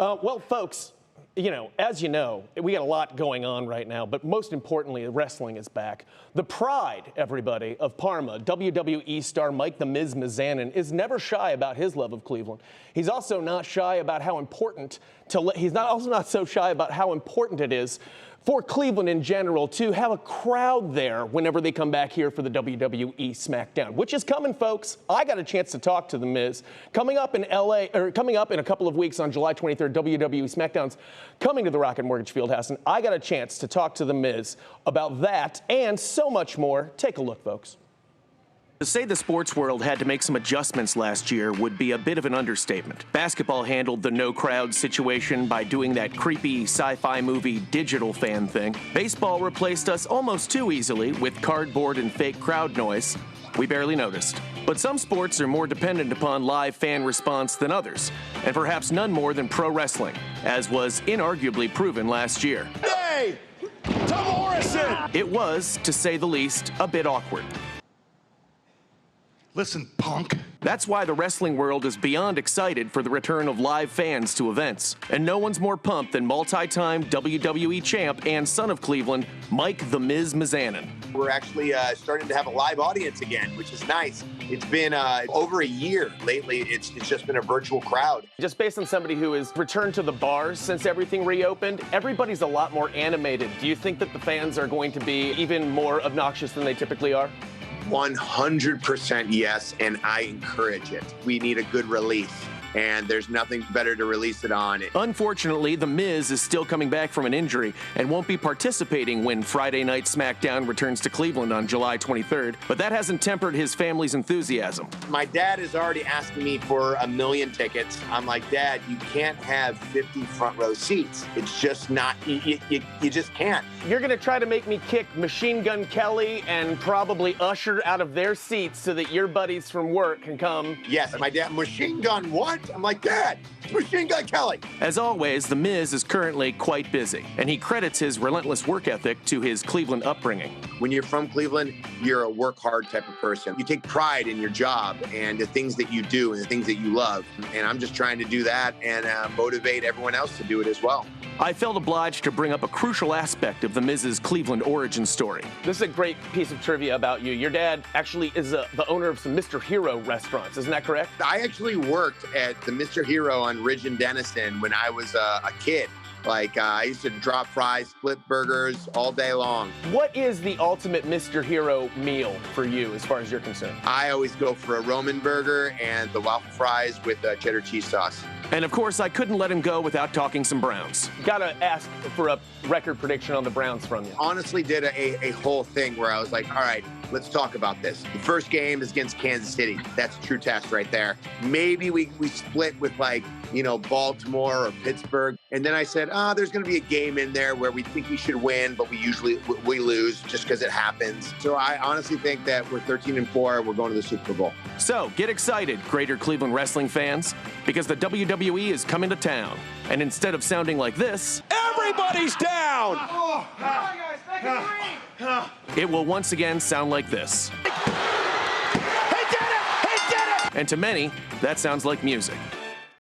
Well, folks, as you know, we got a lot going on right now, but most importantly, wrestling is back. The pride, everybody, of Parma, WWE star Mike "the Miz" Mizanin, is never shy about his love of Cleveland. He's also not shy about how important not so shy about how important it is for Cleveland in general to have a crowd there whenever they come back here for the WWE SmackDown, which is coming, folks. I got a chance to talk to The Miz. Coming up in a couple of weeks on July 23rd, WWE SmackDown's coming to the Rocket Mortgage Fieldhouse, and I got a chance to talk to The Miz about that and so much more. Take a look, folks. To say the sports world had to make some adjustments last year would be a bit of an understatement. Basketball handled the no crowd situation by doing that creepy sci-fi movie digital fan thing. Baseball replaced us almost too easily with cardboard and fake crowd noise. We barely noticed. But some sports are more dependent upon live fan response than others, and perhaps none more than pro wrestling, as was inarguably proven last year. Hey! Tom Morrison! It was, to say the least, a bit awkward. Listen, punk. That's why the wrestling world is beyond excited for the return of live fans to events. And no one's more pumped than multi-time WWE champ and son of Cleveland, Mike "the Miz" Mizanin. We're actually starting to have a live audience again, which is nice. It's been over a year. Lately, it's just been a virtual crowd. Just based on somebody who has returned to the bars since everything reopened, everybody's a lot more animated. Do you think that the fans are going to be even more obnoxious than they typically are? 100% yes, and I encourage it. We need a good release, and there's nothing better to release it on. Unfortunately, The Miz is still coming back from an injury and won't be participating when Friday Night SmackDown returns to Cleveland on July 23rd, but that hasn't tempered his family's enthusiasm. My dad is already asking me for 1 million tickets. I'm like, Dad, you can't have 50 front row seats. It's just not, you just can't. You're going to try to make me kick Machine Gun Kelly and probably Usher out of their seats so that your buddies from work can come. Yes, my dad, Machine Gun what? I'm like, Dad, it's Machine Gun Kelly. As always, The Miz is currently quite busy, and he credits his relentless work ethic to his Cleveland upbringing. When you're from Cleveland, you're a work hard type of person. You take pride in your job and the things that you do and the things that you love. And I'm just trying to do that and motivate everyone else to do it as well. I felt obliged to bring up a crucial aspect of The Miz's Cleveland origin story. This is a great piece of trivia about you. Your dad actually is the owner of some Mr. Hero restaurants, isn't that correct? I actually worked at the Mr. Hero on Ridge and Denison when I was a kid. Like, I used to drop fries, split burgers all day long. What is the ultimate Mr. Hero meal for you as far as you're concerned? I always go for a Roman burger and the waffle fries with cheddar cheese sauce. And of course, I couldn't let him go without talking some Browns. Gotta ask for a record prediction on the Browns from you. Honestly did a whole thing where I was like, all right, let's talk about this. The first game is against Kansas City. That's a true test right there. Maybe we split with Baltimore or Pittsburgh. And then I said, there's going to be a game in there where we think we should win, but we lose just because it happens. So I honestly think that we're 13-4. We're going to the Super Bowl. So get excited, Greater Cleveland wrestling fans, because the WWE is coming to town. And instead of sounding like this, Everybody's down! It will once again sound like this. He did it! He did it! And to many, that sounds like music.